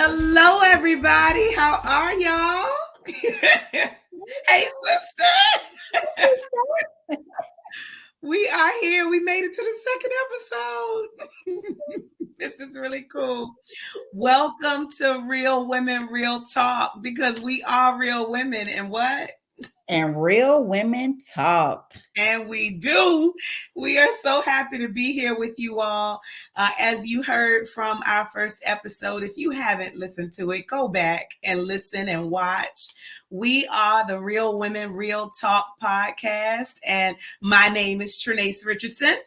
Hello, everybody. How are y'all? Hey, sister. We are here. We made it to the second episode. This is really cool. Welcome to Real Women, Real Talk, because we are real women and what? And real women talk. And we do. We are so happy to be here with you all. As you heard from our first episode, if you haven't listened to it, go back and listen and watch. We are the Real Women, Real Talk podcast. And my name is Trenace Richardson.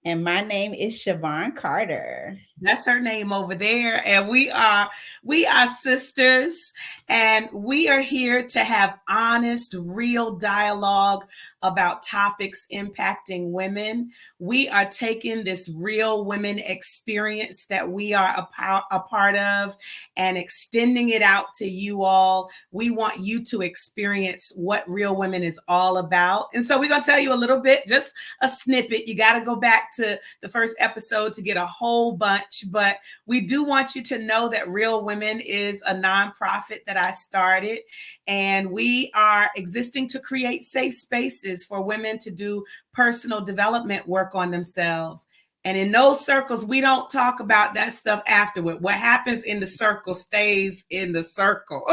And my name is Shavon Carter. That's her name over there. And we are sisters, and we are here to have honest, real dialogue about topics impacting women. We are taking this real women experience that we are a part of and extending it out to you all. We want you to experience what Real Women is all about. And so we're going to tell you a little bit, just a snippet. You got to go back to the first episode to get a whole bunch, but we do want you to know that Real Women is a nonprofit that I started, and we are existing to create safe spaces for women to do personal development work on themselves. And in those circles, we don't talk about that stuff afterward. What happens in the circle stays in the circle.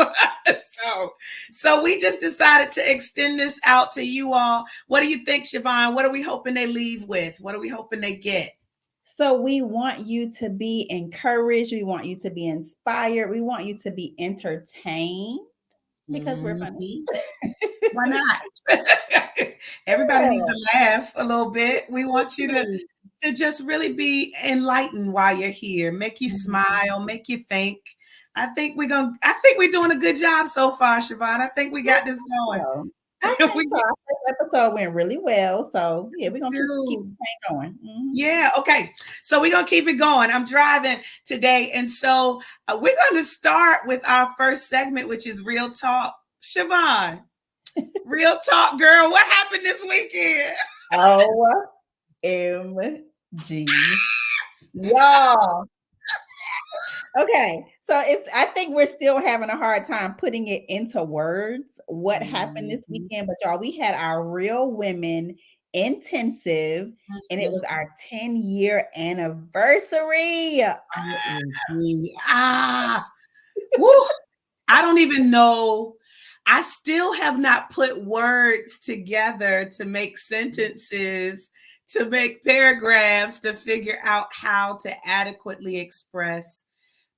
So we just decided to extend this out to you all. What do you think, Shavon? What are we hoping they leave with? What are we hoping they get? So we want you to be encouraged. We want you to be inspired. We want you to be entertained because we're funny. Why not? Everybody needs to laugh a little bit. We want you to just really be enlightened while you're here. Make you smile, make you think. I think we're doing a good job so far, Shavon. I think we got this going. I think so. Our first episode went really well. So yeah, we're gonna just keep the train going. Mm-hmm. Yeah, okay. So we're gonna keep it going. I'm driving today, and so we're gonna start with our first segment, which is Real Talk. Shavon, Real Talk, girl. What happened this weekend? OMG. Y'all. Okay, so I think we're still having a hard time putting it into words what happened this weekend, but y'all, we had our Real Women intensive, and it was our 10-year anniversary. Woo. I don't even know. I still have not put words together to make sentences, to make paragraphs, to figure out how to adequately express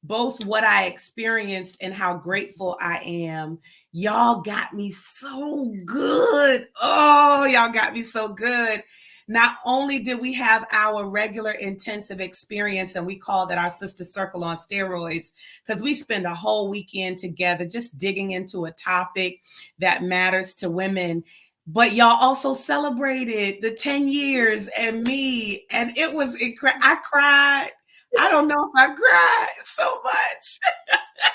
both what I experienced and how grateful I am. Y'all got me so good. Oh, y'all got me so good. Not only did we have our regular intensive experience, and we call that our sister circle on steroids, because we spend a whole weekend together just digging into a topic that matters to women. But y'all also celebrated the 10 years and me, and it was incredible. I cried. I don't know if I cried so much.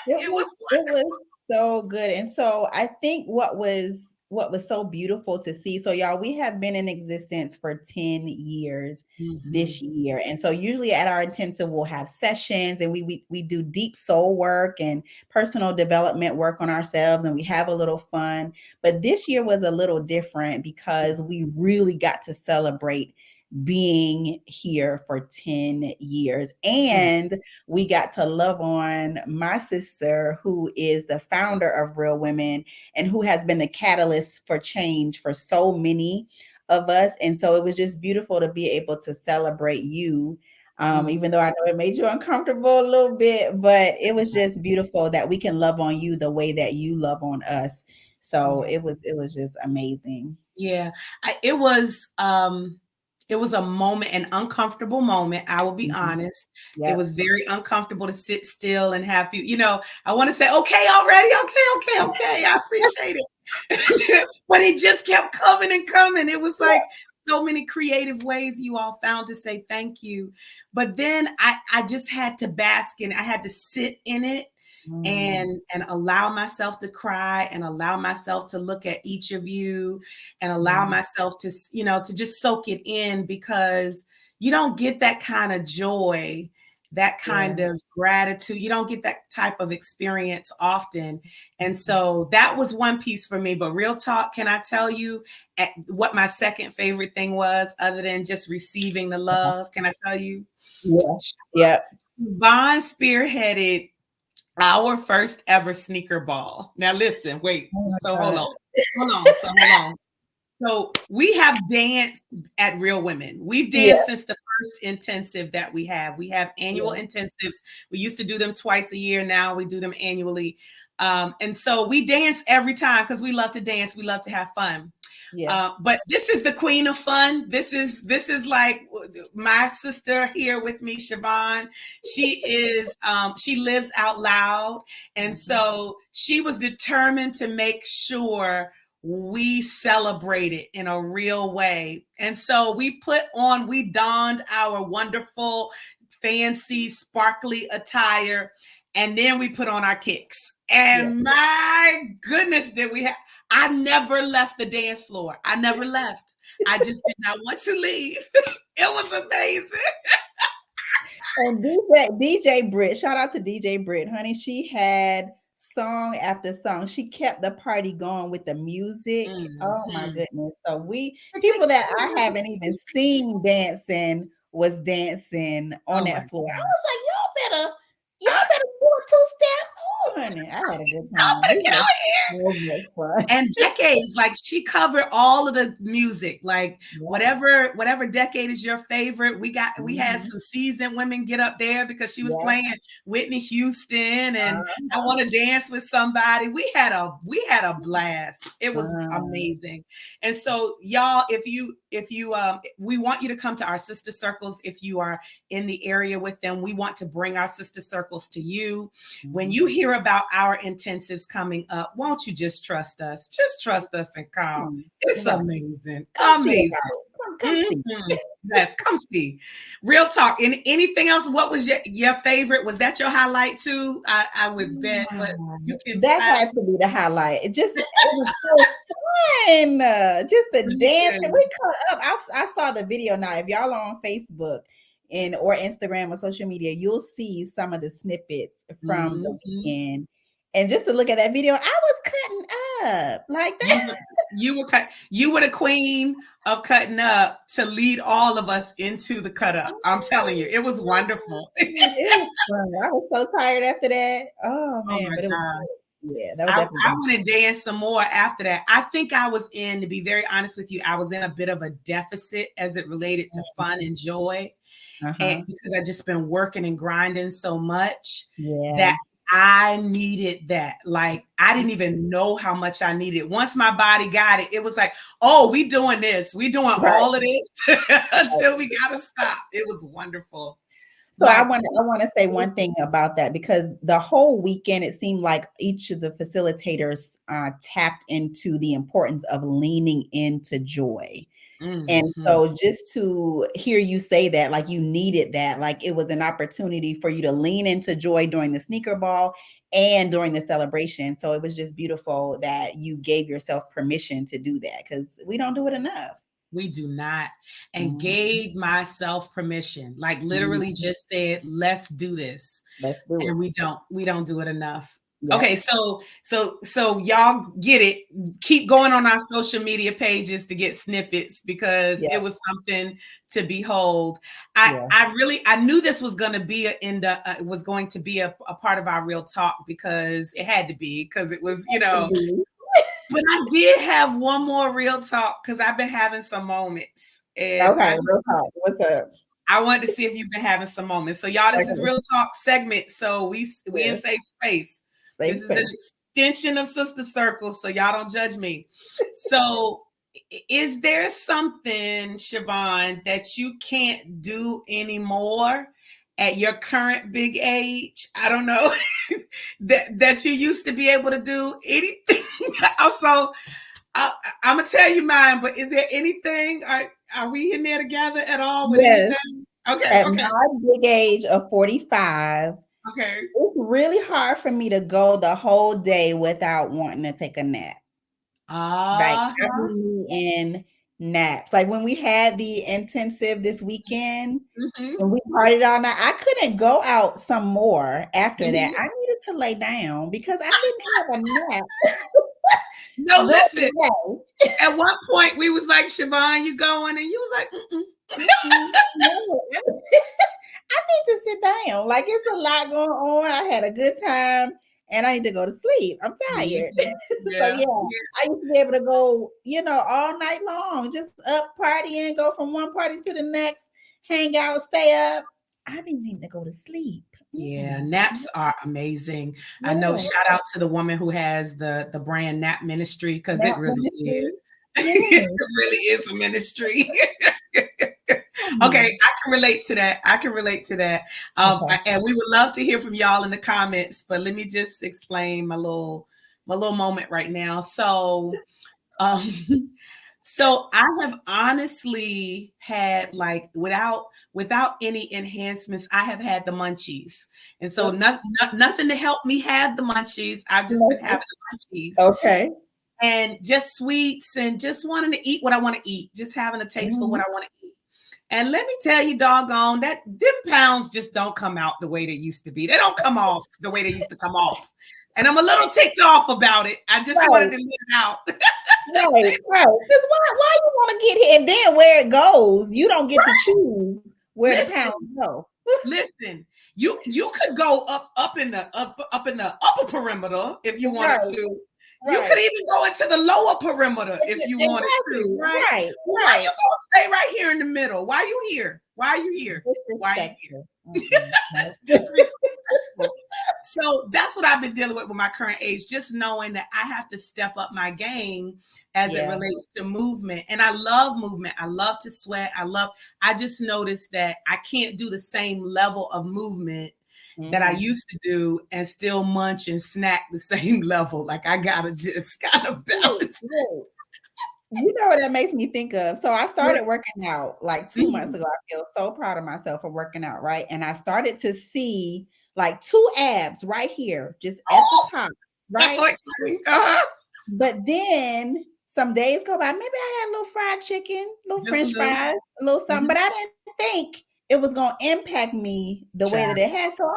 It was so good. And so I think what was so beautiful to see. So y'all, we have been in existence for 10 years this year. And so usually at our intensive, we'll have sessions, and we do deep soul work and personal development work on ourselves, and we have a little fun. But this year was a little different because we really got to celebrate being here for 10 years. And we got to love on my sister, who is the founder of Real Women and who has been the catalyst for change for so many of us. And so it was just beautiful to be able to celebrate you. Even though I know it made you uncomfortable a little bit, but it was just beautiful that we can love on you the way that you love on us. So it was just amazing. Yeah, it was a moment, an uncomfortable moment. I will be honest. Yep. It was very uncomfortable to sit still and have people, I want to say, okay, already. Okay. I appreciate it. But it just kept coming and coming. It was like so many creative ways you all found to say thank you. But then I just had to bask in it. I had to sit in it. And allow myself to cry, and allow myself to look at each of you, and allow myself to, to just soak it in, because you don't get that kind of joy that kind of gratitude. You don't get that type of experience often. And so that was one piece for me. But real talk, can I tell you what my second favorite thing was other than just receiving the love? Can I tell you? Yeah. Vaughn spearheaded our first ever sneaker ball. Now listen, wait. So hold on. So we have danced at Real Women. We've danced since the first intensive that we have. We have annual intensives. We used to do them twice a year. Now we do them annually. And so we dance every time because we love to dance. We love to have fun. But this is the queen of fun. This is like my sister here with me, Shavon. She lives out loud. And so she was determined to make sure we celebrated in a real way. And so we donned our wonderful, fancy, sparkly attire, and then we put on our kicks. And my goodness, I never left the dance floor. I never left. I just did not want to leave. It was amazing. And DJ Britt, shout out to DJ Britt, honey. She had song after song. She kept the party going with the music. Oh my goodness. So people that I haven't even seen dancing was dancing on that floor. I was like, y'all better do a two-step. Oh, honey, I had a good time. And decades, like she covered all of the music, like whatever decade is your favorite. We had some seasoned women get up there because she was playing Whitney Houston and I Want to Dance with Somebody. We had a blast. It was amazing. And so y'all, if you we want you to come to our sister circles. If you are in the area with them, we want to bring our sister circles to you. When you hear about our intensives coming up, won't you just trust us? Just trust us and come. It's amazing. Amazing. Come see. Yes, come see. Real talk. Anything else? What was your favorite? Was that your highlight too? I would bet. But that had to be the highlight. It was so fun. Just the dance that we cut up. I saw the video now. If y'all are on Facebook or Instagram or social media, you'll see some of the snippets from the weekend. And just to look at that video, I was cutting up like that. You were the queen of cutting up to lead all of us into the cut up. I'm telling you, it was wonderful. It was fun. I was so tired after that. Oh man, but it was good. Yeah, that was definitely. I want to dance some more after that. I think I was to be very honest with you, I was in a bit of a deficit as it related to fun and joy. And because I just been working and grinding so much that I needed that. Like, I didn't even know how much I needed. Once my body got it, it was like, oh, we doing this. We doing all of this until we got to stop. It was wonderful. So I want to say one thing about that, because the whole weekend, it seemed like each of the facilitators tapped into the importance of leaning into joy. And so just to hear you say that, like you needed that, like it was an opportunity for you to lean into joy during the sneaker ball and during the celebration. So it was just beautiful that you gave yourself permission to do that, because we don't do it enough. We do not. And gave myself permission, like literally just said, let's do this. Let's do it. And we don't do it enough. Yeah. Okay, so y'all get it. Keep going on our social media pages to get snippets, because it was something to behold. I knew this was going to be a part of our real talk, because it had to be, because it was, But I did have one more real talk, because I've been having some moments. And real talk. What's up? I wanted to see if you've been having some moments. So y'all, this is real talk segment. So we in safe space. This is an extension of Sister Circle, so y'all don't judge me. So is there something, Shavon, that you can't do anymore at your current big age? I don't know, that you used to be able to do anything. Also, I'm going to tell you mine, but is there anything, are we in there together at all with anything? Okay. At my big age of 45, it's really hard for me to go the whole day without wanting to take a nap. Like, I be in naps. Like when we had the intensive this weekend, Mm-hmm. and we partied all night, I couldn't go out some more after that. Mm-hmm. I needed to lay down because I didn't have a nap No, during listen. the At one point, we was like, Shavon, you going? And you was like, mm-mm. day. No, I need to sit down. Like it's a lot going on. I had a good time and I need to go to sleep. I'm tired. Mhm. So Yeah. yeah, I used to be able to go, all night long, just up partying, go from one party to the next, hang out, stay up. I be needing to go to sleep. Yeah, naps are amazing. I know, Yeah. shout out to the woman who has the brand Nap Ministry, because it Nap really is. ministry. It Yeah. really is a ministry. Okay, Hmm. I can relate to that. I can relate to that. Okay. And we would love to hear from y'all in the comments, but let me just explain my little moment right now. So, um, so I have honestly had, like, without any enhancements, I have had the munchies, and so Yep. nothing to help me have the munchies. I've just been having the munchies Okay. and just sweets and just wanting to eat what I want to eat, just having a taste for what Mhm. I want to eat. And let me tell you, doggone, that them pounds just don't come out the way they used to be. They don't come off the way they used to come off. And I'm a little ticked off about it. I just wanted Right. to get it out. Right. Right. Because why you want to get here and then where it goes, you don't get to choose where the pounds Listen, go. listen. You could go up in the upper perimeter if you wanted Right. to. You could Right. even go into the lower perimeter if you wanted to, Exactly. right? Right. Well, why you Right. gonna stay right here in the middle? Why you here? Why are you here? Why are you here? Disrespectful. Mm-mm. No. Disrespectful. So that's what I've been dealing with my current age, just knowing that I have to step up my game as it Yeah. relates to movement. And I love movement. I love to sweat. I just noticed that I can't do the same level of movement that I Mhm. used to do and still munch and snack the same level. Like I gotta just kind of Look, balance. look. You know what that makes me think of? So I started working out like 2 months Mhm. ago. I feel so proud of myself for working out, right? And I started to see like two abs right here, just at the Oh, top, that's so right? exciting. Uh-huh. But then some days go by. Maybe I had a little fried chicken, little Just a French little. fries, a little something, Mhm. but I didn't think it was gonna impact me the way that Child. it has. So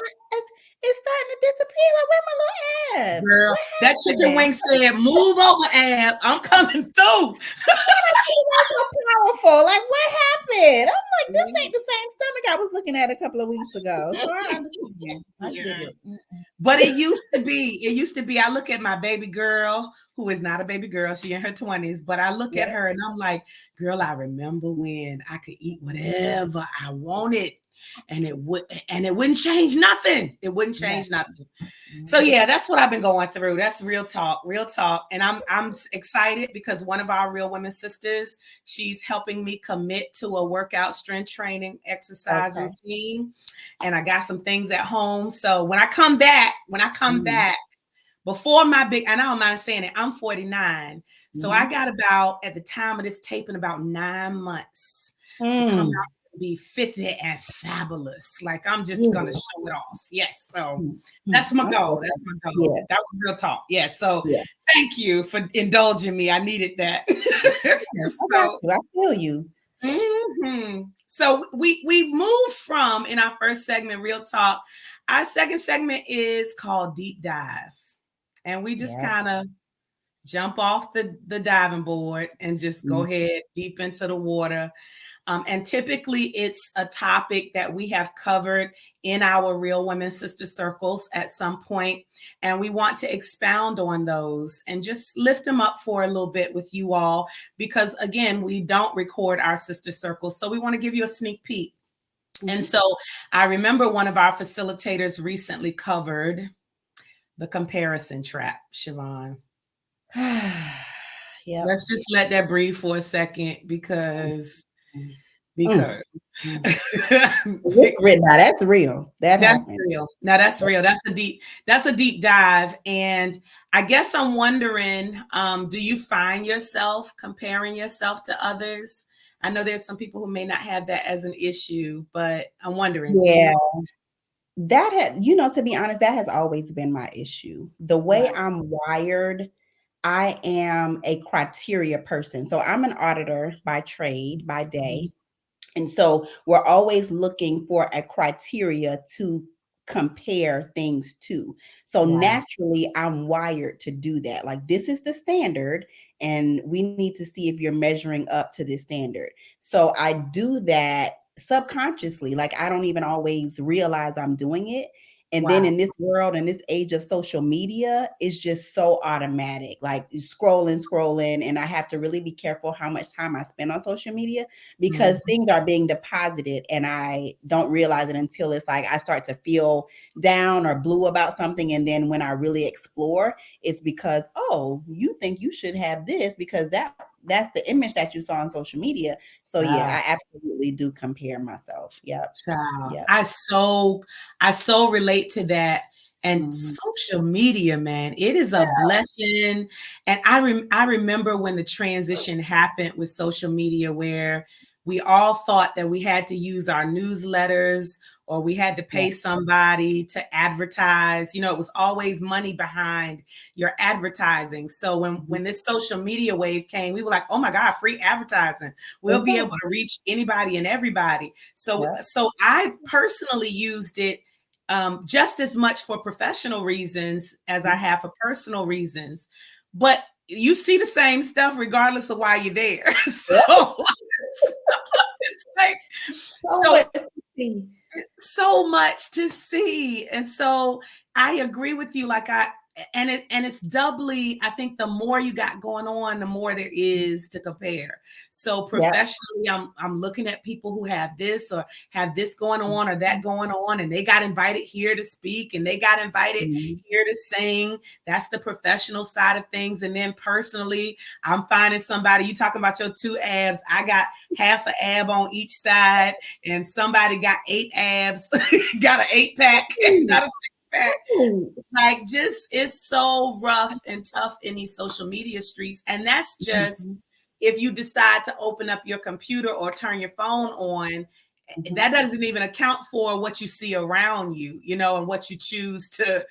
it's starting to disappear. Like, where my little abs? Girl, What that happened chicken now? wing said, "Move over, Ab. I'm coming through." So powerful. Like, what happened? I'm like, this ain't the same stomach I was looking at a couple of weeks ago. So I understand. I get Yeah. it. Mm-mm. But it used to be. It used to be. I look at my baby girl, who is not a baby girl. She in her 20s. But I look at Yep. her and I'm like, girl, I remember when I could eat whatever I wanted, and it wouldn't change nothing. It wouldn't Yeah. change nothing. So Mhm. yeah, that's what I've been going through. That's real talk, real talk. And I'm excited because one of our Real Women sisters, she's helping me commit to a workout strength training exercise Okay. routine. And I got some things at home. So when I come back, Mhm. before my big, and I don't mind saying it, I'm 49. So I Mhm. got about, at the time of this taping, about 9 months to come Mm. out and be 50 and fabulous. Like I'm just gonna Yeah. show it off. Yes. So Mm. Mm. that's my goal. Okay. That's my goal. Yeah. That was real talk. Yeah. So Yeah. thank you for indulging me. I needed that. Yeah. I got So you. I feel you. so we moved from, in our first segment, real talk. Our second segment is called Deep Dive. And we just Yeah. kind of jump off the diving board and just go Mm. ahead deep into the water. And typically it's a topic that we have covered in our Real Women Sister Circles at some point, and we want to expound on those and just lift them up for a little bit with you all, because again, we don't record our sister circles. So we want to give you a sneak peek. And Mhm. so I remember one of our facilitators recently covered the comparison trap, Shavon. Yep. Let's just let that breathe for a second, Mm. because Mm. Mm. because Mm. It's written now. That's real. That that's happened. real. Now that's real. That's a deep dive. And I guess I'm wondering, do you find yourself comparing yourself to others? I know there's some people who may not have that as an issue, but I'm wondering, do Yeah. you? That had, to be honest, that has always been my issue. The way Right. I'm wired, I am a criteria person. So I'm an auditor by trade, by Mhm. day. And so we're always looking for a criteria to compare things to. So Right. naturally, I'm wired to do that. Like, this is the standard, and we need to see if you're measuring up to this standard. So I do that subconsciously. Like, I don't even always realize I'm doing it. And then Wow. in this world, in this age of social media, it's just so automatic, like scrolling. And I have to really be careful how much time I spend on social media, because Mhm. things are being deposited and I don't realize it until it's like I start to feel down or blue about something. And then when I really explore, it's because, oh, you think you should have this because that's the image that you saw on social media. So yeah, Wow. I absolutely do compare myself. Yep. Child, Yep. I so relate to that. And Mhm. social media, man, it is a blessing. And I remember when the transition happened with social media, where we all thought that we had to use our newsletters or we had to Yeah. pay somebody to advertise. It was always money behind your advertising. So when Mhm. when this social media wave came, we were like, oh my God, free advertising. We'll be able Exactly. to reach anybody and everybody. So, Yep. so I personally used it just as much for professional reasons as I Mhm. have for personal reasons. But you see the same stuff regardless of why you're there. Yep. So it's like, So so much to see. so much to see. And so I agree with you. It's doubly, I think the more you got going on, the more there is to compare. So Yep. professionally, I'm looking at people who have this or have this going on or that going on, and they got invited here to speak and they got invited Mhm. here to sing. That's the professional side of things. And then personally, I'm finding somebody, you talking about your 2 abs. I got half an ab on each side, and somebody got 8 abs, got an 8 pack, got a 6 pack. Ooh. Like, just it's so rough and tough in these social media streets. And that's just Mhm. if you decide to open up your computer or turn your phone on, Mhm. that doesn't even account for what you see around you, and what you choose to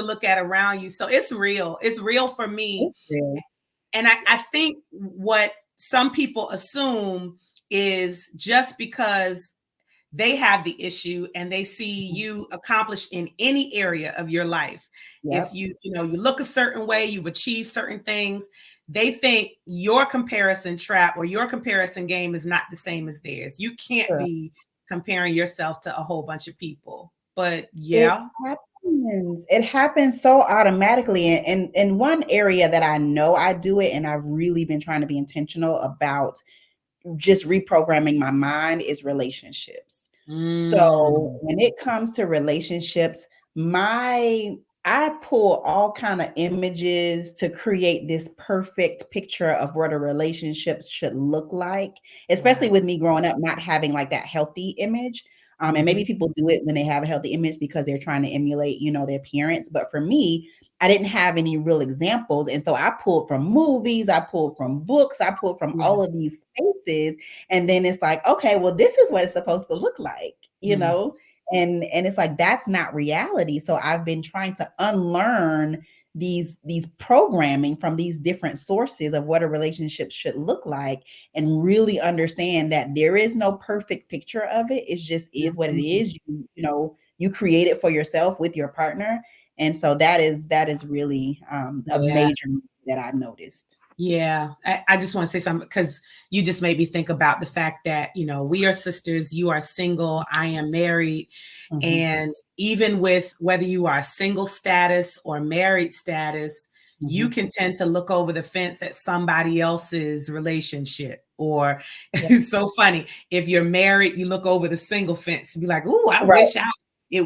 look at around you. So it's real. It's real for me. It's real. And I think what some people assume is just because they have the issue and they see Mhm. you accomplished in any area of your life. If Yep. you look a certain way, you've achieved certain things, they think your comparison trap or your comparison game is not the same as theirs. You can't Sure. be comparing yourself to a whole bunch of people. But It yeah. happens. It happens so automatically. And one area that I know I do it, and I've really been trying to be intentional about just reprogramming my mind, is relationships. So Mm, when it comes to relationships, my I pull all kind of images to create this perfect picture of what a relationship should look like, especially right. with me growing up not having like that healthy image. And maybe Mhm. people do it when they have a healthy image because they're trying to emulate, their parents. But for me, I didn't have any real examples. And so I pulled from movies, I pulled from books, I pulled from Yeah. all of these spaces. And then it's like, okay, well, this is what it's supposed to look like, Mm. And it's like, that's not reality. So I've been trying to unlearn these programming from these different sources of what a relationship should look like, and really understand that there is no perfect picture of it. It just is what it Mhm. is. You create it for yourself with your partner. And so that is really a Yeah. major move that I've noticed. Yeah, I just want to say something because you just made me think about the fact that, we are sisters, you are single, I am married. Mhm. And even with whether you are single status or married status, you Mhm. can tend to look over the fence at somebody else's relationship. Or Yeah. it's so funny. If you're married, you look over the single fence and be like, "Ooh, I Right. wish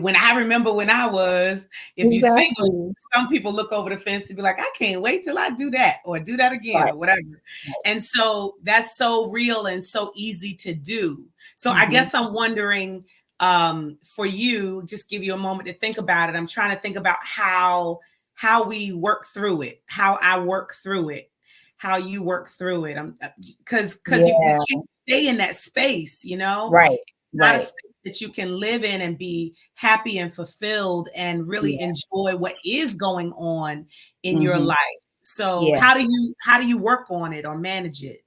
when I remember when I was." If you single, Exactly. some people look over the fence and be like, I can't wait till I do that or do that again Right. or whatever. Right. And so that's so real and so easy to do. So I Mhm. guess I'm wondering, for you, just give you a moment to think about it. I'm trying to think about how we work through it, how I work through it, how you work through it. Because we Yeah. can't stay in that space, Right. not a Right. space that you can live in and be happy and fulfilled and really Yeah. enjoy what is going on in your Mhm. life. So Yeah. how do you work on it or manage it?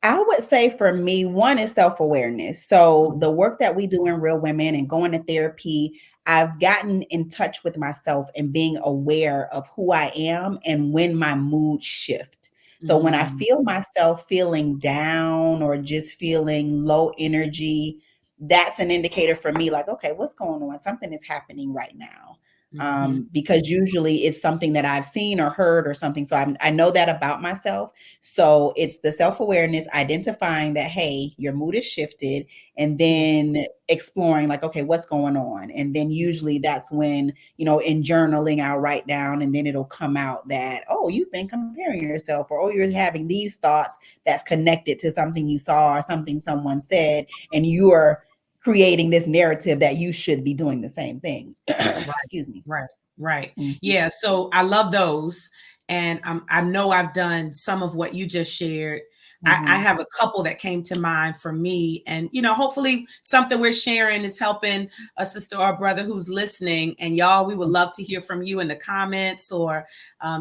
I would say for me, one is self-awareness. So Mhm. the work that we do in Real Women and going to therapy, I've gotten in touch with myself and being aware of who I am and when my mood shift. So when I Mm, feel myself feeling down or just feeling low energy, that's an indicator for me like, okay, what's going on? Something is happening right now. mhm. Because usually it's something that I've seen or heard or something. So I know that about myself. So it's the self awareness, identifying that, hey, your mood is shifted, and Yeah. then exploring, like, okay, what's going on? And then usually that's when, in journaling, I'll write down, and then it'll come out that, oh, you've been comparing yourself, or oh, you're having these thoughts that's connected to something you saw or something someone said, and you are creating this narrative that you should be doing the same thing. Right, Excuse me. right, right. Mhm, Yeah, so I love those, and I know I've done some of what you just shared. I mhm. have a couple that came to mind for me, and hopefully something we're sharing is helping a sister or a brother who's listening. And y'all, we would love to hear from you in the comments, or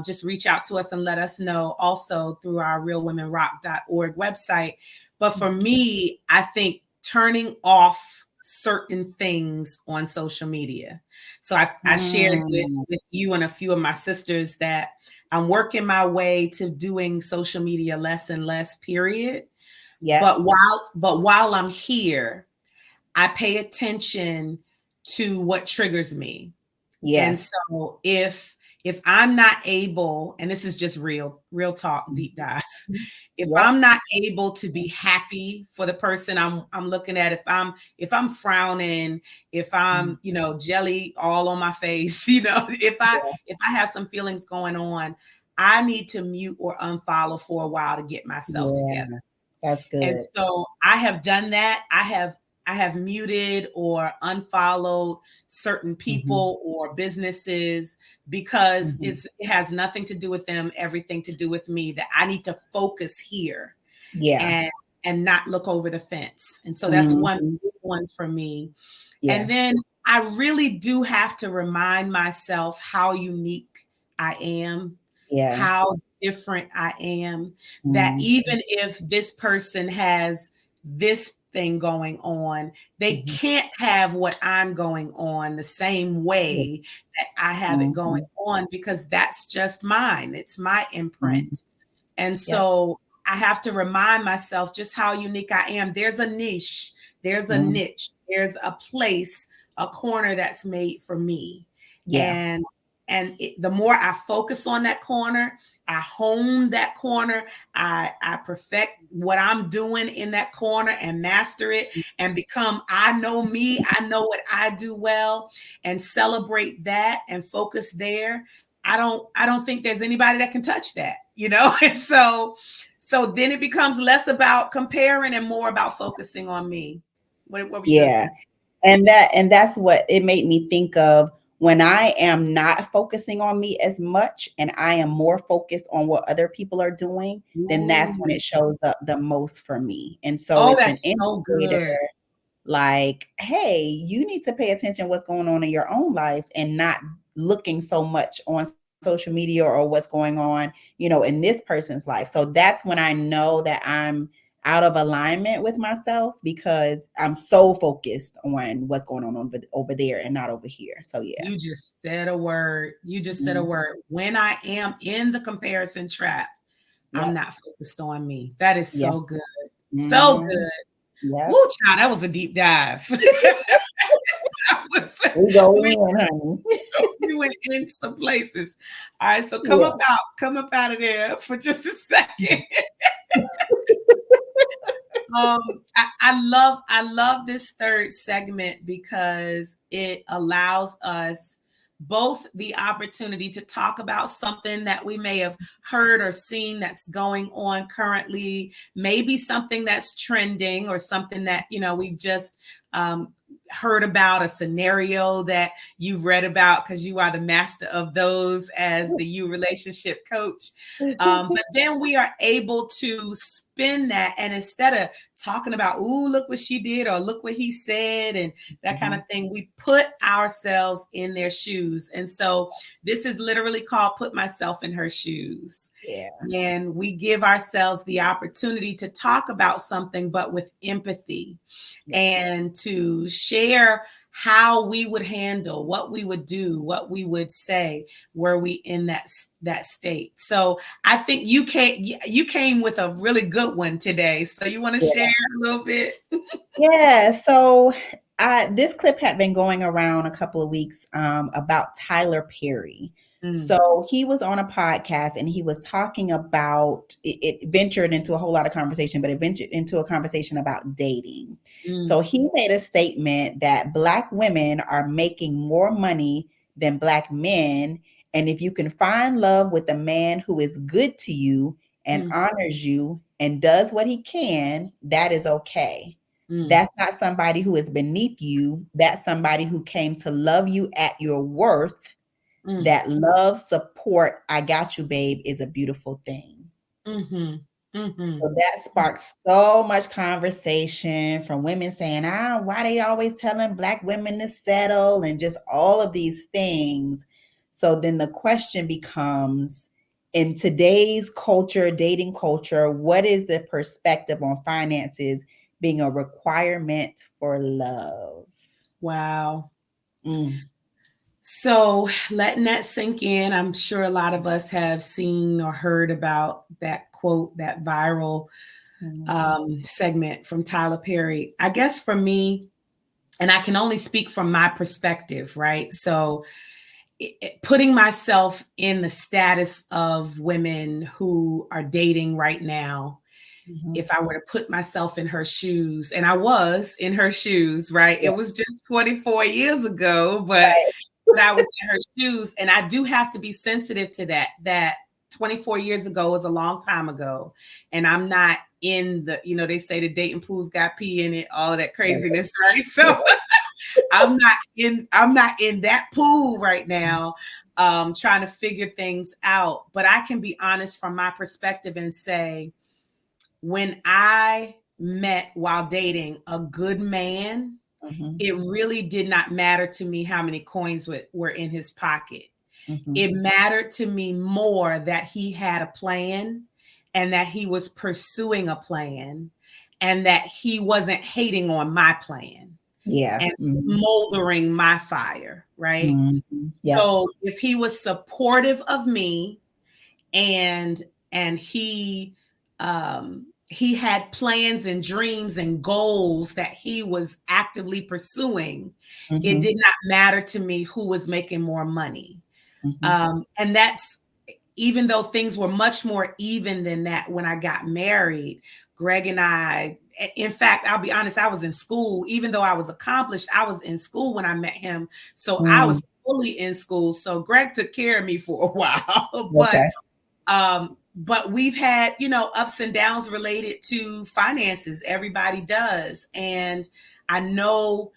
just reach out to us and let us know also through our realwomenrock.org website. But for me, I think turning off certain things on social media. So I shared Mm, with you and a few of my sisters that I'm working my way to doing social media less and less, period. yeah, But while I'm here, I pay attention to what triggers me. And yeah. so if I'm not able, and this is just real talk, deep dive, if Yep. I'm not able to be happy for the person I'm looking at, if I'm frowning, if I'm, jelly all on my face, if I have some feelings going on, I need to mute or unfollow for a while to get myself Yeah, together. that's And good. so I have done that. I have muted or unfollowed certain Mhm, people or businesses because mhm. it has nothing to do with them, everything to do with me, that I need to focus here Yeah. and not look over the fence. And so that's one Mhm. big one for me. Yeah, And then I really do have to remind myself how unique I am, yeah. how different I am, that Mhm, even if this person has this thing going on, they mhm. can't have what I'm going on the same Yeah. way that I have it going Mhm, on, because that's just mine. It's my mhm. imprint. And Yep. so I have to remind myself just how unique I am. There's a niche, there's a Mhm. niche, there's a place, a corner that's made for me. Yeah, And the more I focus on that corner, I hone that corner, I perfect what I'm doing in that corner and master it and become, I know me, I know what I do well, and celebrate that and focus there. I don't think there's anybody that can touch that. And so then it becomes less about comparing and more about focusing on me. What were you gonna yeah. say? And that's what it made me think of when I am not focusing on me as much and I am more focused on what other people are doing, then that's when Ooh. it shows up the most for me. And so Oh, it's an that's so indicator good. like, hey, you need to pay attention what's going on in your own life and not looking so much on social media or what's going on, in this person's life. So that's when I know that I'm out of alignment with myself because I'm so focused on what's going on over there and not over here. So yeah. You just said a word. You just said a Mhm. word. When I am in the comparison trap, I'm Yep. not focused on me. That is Yeah. so good. So Hmm. good. Yep. Woo, child, that was a deep dive. That was, We go we, in, honey. we went in some places. All right, so come Yeah. up out, come up out of there for just a second. I love this third segment because it allows us both the opportunity to talk about something that we may have heard or seen that's going on currently, maybe something that's trending or something that we've just heard about, a scenario that you've read about because you are the master of those as the you relationship coach. But then we are able to spin that, and instead of talking about, ooh, look what she did, or look what he said, and that kind of thing, we put ourselves in their shoes. And so this is literally called Put Myself in Her Shoes. Yeah. And we give ourselves the opportunity to talk about something, but with empathy, and to share how we would handle, what we would do, what we would say, were we in that state. So I think you came with a really good one today. So you want to share a little bit? Yeah. So this clip had been going around a couple of weeks about Tyler Perry. So he was on a podcast and he was talking about it ventured into a whole lot of conversation, but it ventured into a conversation about dating. So he made a statement that Black women are making more money than Black men. And if you can find love with a man who is good to you and honors you and does what he can, that is okay. That's not somebody who is beneath you. That's somebody who came to love you at your worth. That love, support, I got you, babe, is a beautiful thing. So that sparks so much conversation from women saying, why they always telling Black women to settle and just all of these things. So then the question becomes, in today's culture, dating culture, what is the perspective on finances being a requirement for love? Wow. So letting that sink in, I'm sure a lot of us have seen or heard about that quote, that viral segment from Tyler Perry. I guess for me, and I can only speak from my perspective, right? So putting myself in the status of women who are dating right now, if I were to put myself in her shoes, and I was in her shoes, right? It was just 24 years ago, but I was in her shoes. And I do have to be sensitive to that 24 years ago was a long time ago. And I'm not in the, they say the dating pool's got pee in it, all of that craziness, right? So I'm not in that pool right now, trying to figure things out. But I can be honest from my perspective and say, when I met while dating a good man, it really did not matter to me how many coins were in his pocket. It mattered to me more that he had a plan and that he was pursuing a plan and that he wasn't hating on my plan. And smoldering my fire, right? So if he was supportive of me and he had plans and dreams and goals that he was actively pursuing, it did not matter to me who was making more money. And that's, even though things were much more even than that when I got married, Greg and I, in fact, I'll be honest, I was in school. Even though I was accomplished, I was in school when I met him. So I was fully in school. So Greg took care of me for a while. But we've had, ups and downs related to finances. Everybody does. And I know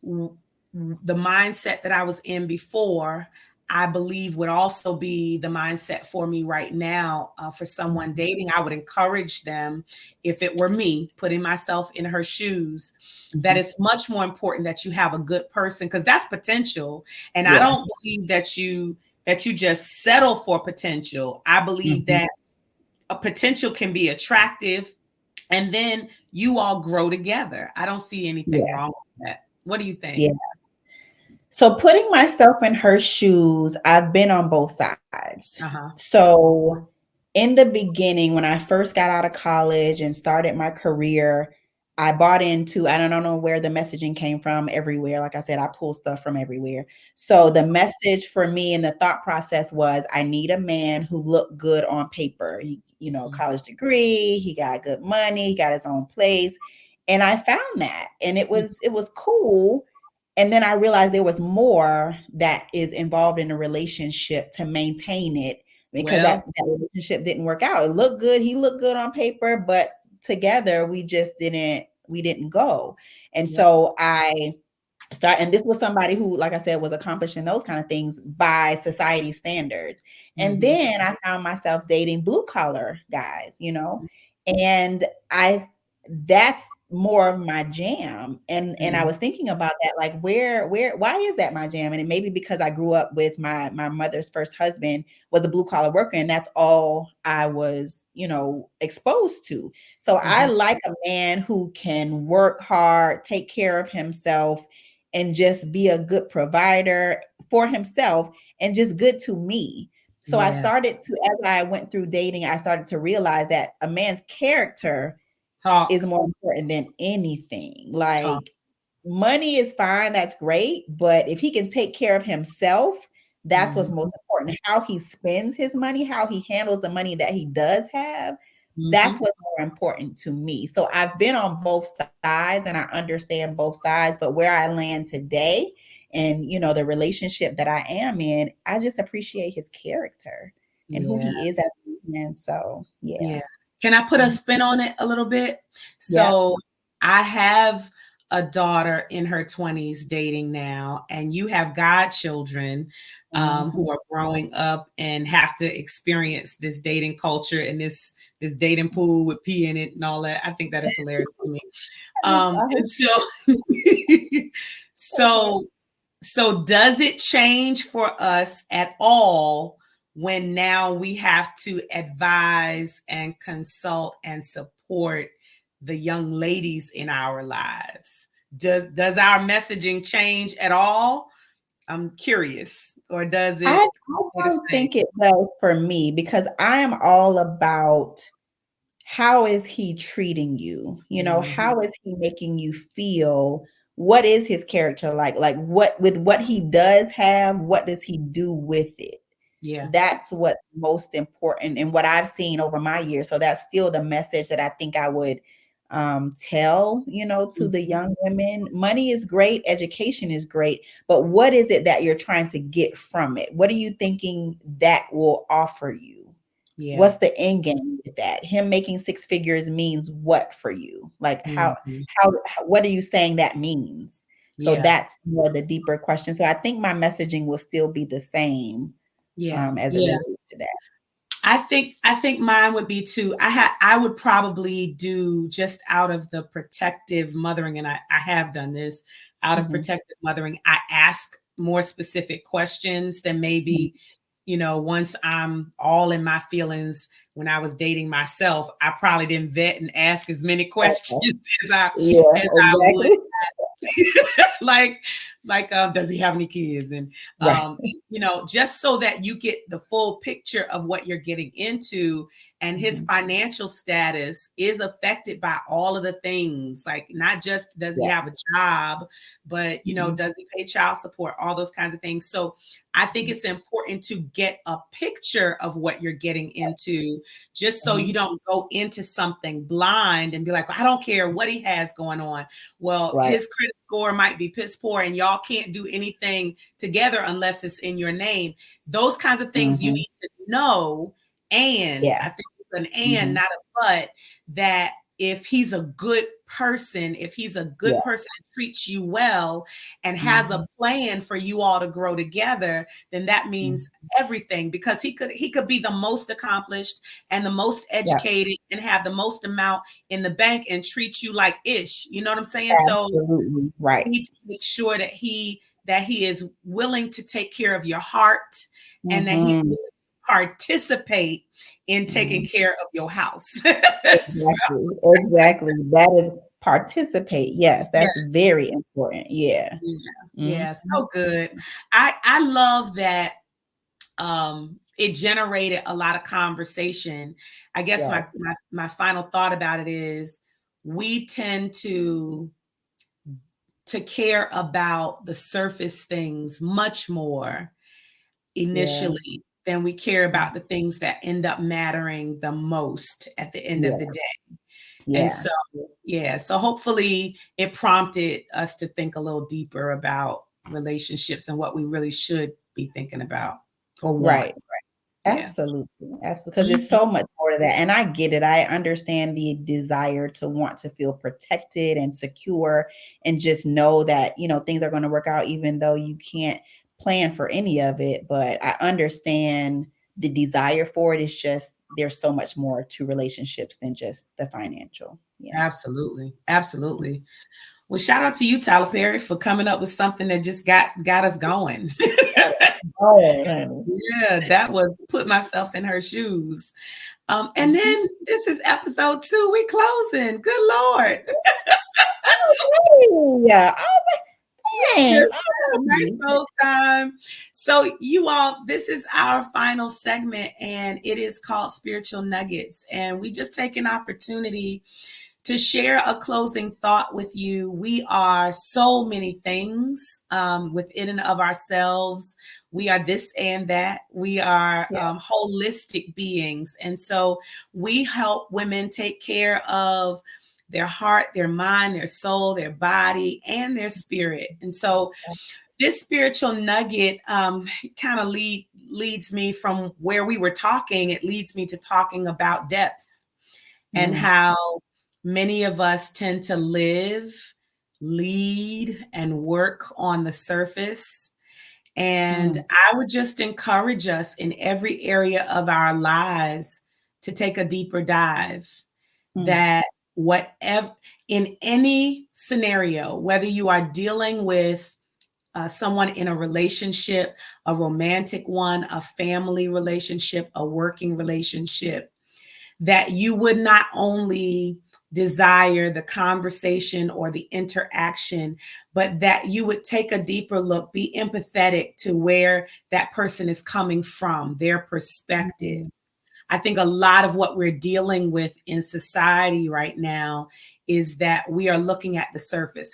the mindset that I was in before, I believe would also be the mindset for me right now. For someone dating, I would encourage them, if it were me, putting myself in her shoes, that it's much more important that you have a good person, because that's potential. And I don't believe that you just settle for potential. I believe that a potential can be attractive, and then you all grow together. I don't see anything wrong with that. What do you think? Yeah. So putting myself in her shoes, I've been on both sides. So in the beginning, when I first got out of college and started my career, I bought into, I don't know where the messaging came from, everywhere. Like I said, I pull stuff from everywhere. So the message for me and the thought process was, I need a man who looked good on paper. College degree, he got good money, he got his own place. And I found that, and it was cool. And then I realized there was more that is involved in a relationship to maintain it, because that relationship didn't work out. It looked good. He looked good on paper, but together we didn't go. And so and this was somebody who, like I said, was accomplishing those kind of things by society standards. And then I found myself dating blue collar guys, And that's more of my jam. And I was thinking about that, like why is that my jam? And it may be because I grew up with my mother's first husband was a blue collar worker, and that's all I was, exposed to. So I like a man who can work hard, take care of himself, and just be a good provider for himself and just good to me. So I Yeah. started to, as I went through dating, I started to realize that a man's character is Talk. more important than anything. Talk. Like, money is fine, that's great, but if he can take care of himself, that's what's most important. How he spends his money, how he handles the money that he does have, that's what's more important to me. So I've been on both sides and I understand both sides, but where I land today and the relationship that I am in, I just appreciate his character and who Yeah. he is as a man. So yeah. Yeah. Can I put a spin on it a little bit? Yeah. So I have a daughter in her 20s dating now, and you have godchildren who are growing up and have to experience this dating culture and this dating pool with pee in it and all that. I think that is hilarious to me. And so so so does it change for us at all when now we have to advise and consult and support the young ladies in our lives? Does our messaging change at all? I'm curious. Or does I it stay the don't same? think it does for me because I am all about how is he treating you? Mhm. How is he making you feel? What is his character like? Like what with what he does have, what does he do with it? Yeah. That's what's most important and what I've seen over my years. So that's still the message that I think I would tell, to the Mhm. young women. Money is great, education is great, but what is it that you're trying to get from it? What are you thinking that will offer you? Yeah. What's the end game with that? Him making six figures means what for you? Like Mhm. what are you saying that means? So Yeah. that's more the deeper question. So I think my messaging will still be the same Yeah. as it Yeah. relates to that. I think mine would be too. I would probably do just out of the protective mothering, and I have done this out of Mhm. protective mothering. I ask more specific questions than Mhm. maybe, once I'm all in my feelings when I was dating myself, I probably didn't vet and ask as many Okay. questions Yeah, as I would exactly. like does he have any kids, and Right. just so that you get the full picture of what you're getting into, and his Mhm. financial status is affected by all of the things, like not just does he Yeah. have a job, but Mhm. does he pay child support, all those kinds of things. So I think Mhm. it's important to get a picture of what you're getting into, just so you Mhm. don't go into something blind and be like, I don't care what he has going on. Well, Right. his credit score might be piss poor and y'all can't do anything together unless it's in your name. Those kinds of things you Mhm. need to know. And Yeah. I think it's an and, Mhm. not a but, that if he's a good person, if he's a good Yeah. person and treats you well and has a Mhm. plan for you all to grow together, then that Mhm. means everything, because he could be the most accomplished and the most Yeah. educated and have the most amount in the bank and treat you like ish. You know what I'm saying? So Absolutely. Right. you need to make sure that he is willing to take care of your heart, and that he's Mhm. willing to participate in taking Mhm. care of your house. Exactly. Exactly. That is participate. Yes, Yeah, that's very important. Yeah. yeah, Mhm. yeah, so good. I love that it generated a lot of conversation. I guess Yes. my final thought about it is, we tend to care about the surface things much more Yeah. initially than we care about the things that end up mattering the most at the end of Yeah. the day. And Yeah. so, yeah, so hopefully it prompted us to think a little deeper about relationships and what we really should be thinking about or want. Right. Yeah. Absolutely. Absolutely. Because there's Mhm. so much more to that. And I get it. I understand the desire to want to feel protected and secure and just know that, things are going to work out even though you can't plan for any of it. But I understand the desire for it is just, there's so much more to relationships than just the financial. Yeah. Absolutely. Absolutely. Well, shout out to you, Tyler Perry, for coming up with something that just got us going. Oh, honey. Yeah, that was put myself in her shoes. And then this is episode 2. We closing. Good Lord. Yeah. Just Dang. had a nice old time. So you all, this is our final segment, and it is called Spiritual Nuggets. And we just take an opportunity to share a closing thought with you. We are so many things within and of ourselves. We are this and that. We are holistic beings. And so we help women take care of their heart, their mind, their soul, their body, and their spirit. And so this spiritual nugget kind of leads me from where we were talking. It leads me to talking about depth and how many of us tend to live, lead, and work on the surface. And I would just encourage us in every area of our lives to take a deeper dive. That whatever, in any scenario, whether you are dealing with someone in a relationship, a romantic one, a family relationship, a working relationship, that you would not only desire the conversation or the interaction, but that you would take a deeper look, be empathetic to where that person is coming from, their perspective. I think a lot of what we're dealing with in society right now is that we are looking at the surface,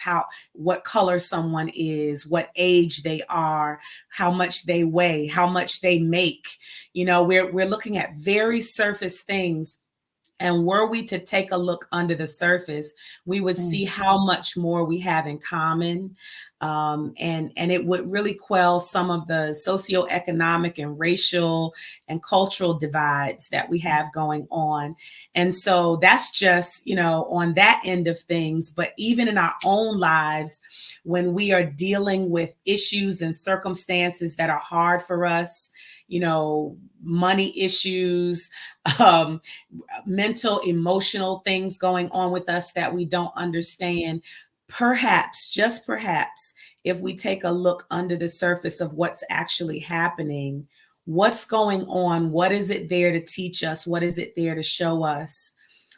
what color someone is, what age they are, how much they weigh, how much they make. You know, we're looking at very surface things. And were we to take a look under the surface, we would see how much more we have in common. And it would really quell some of the socioeconomic and racial and cultural divides that we have going on. And so that's just, on that end of things. But even in our own lives, when we are dealing with issues and circumstances that are hard for us, money issues, mental, emotional things going on with us that we don't understand. Perhaps, just perhaps, if we take a look under the surface of what's actually happening, what's going on, what is it there to teach us? What is it there to show us?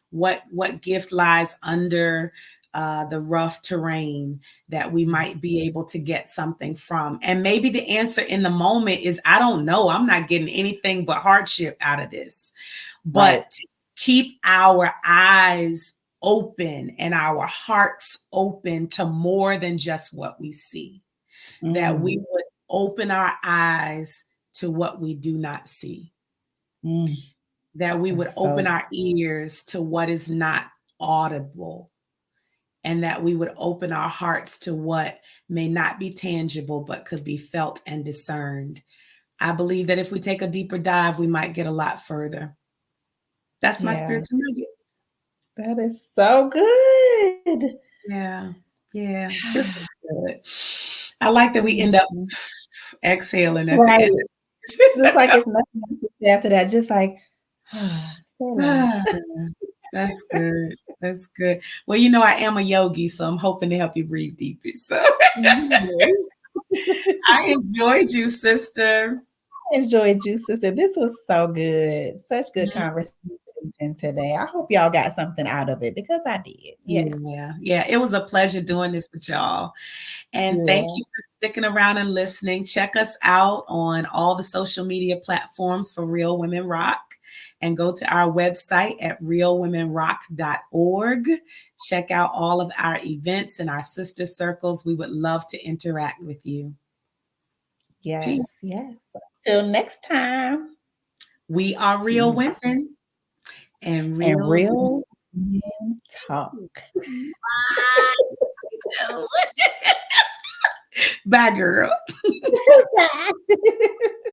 What gift lies under the rough terrain that we might be able to get something from? And maybe the answer in the moment is, I don't know. I'm not getting anything but hardship out of this. But keep our eyes open and our hearts open to more than just what we see. That we would open our eyes to what we do not see. That we would open our ears to what is not audible. And that we would open our hearts to what may not be tangible, but could be felt and discerned. I believe that if we take a deeper dive, we might get a lot further. That's my spiritual nugget. That is so good. Yeah. This is good. I like that we end up exhaling at the end. It's like it's nothing else to say after that. Just like, that's good. That's good. Well, I am a yogi, so I'm hoping to help you breathe deeper. So I enjoyed you, sister. Enjoyed you, sister. This was so good. Such good conversation today. I hope y'all got something out of it, because I did. Yeah. It was a pleasure doing this with y'all. And thank you for sticking around and listening. Check us out on all the social media platforms for Real Women Rock. And go to our website at realwomenrock.org. Check out all of our events and our sister circles. We would love to interact with you. Yes. Till next time. We are Real Women. And real women talk. Bye, girl. Bye.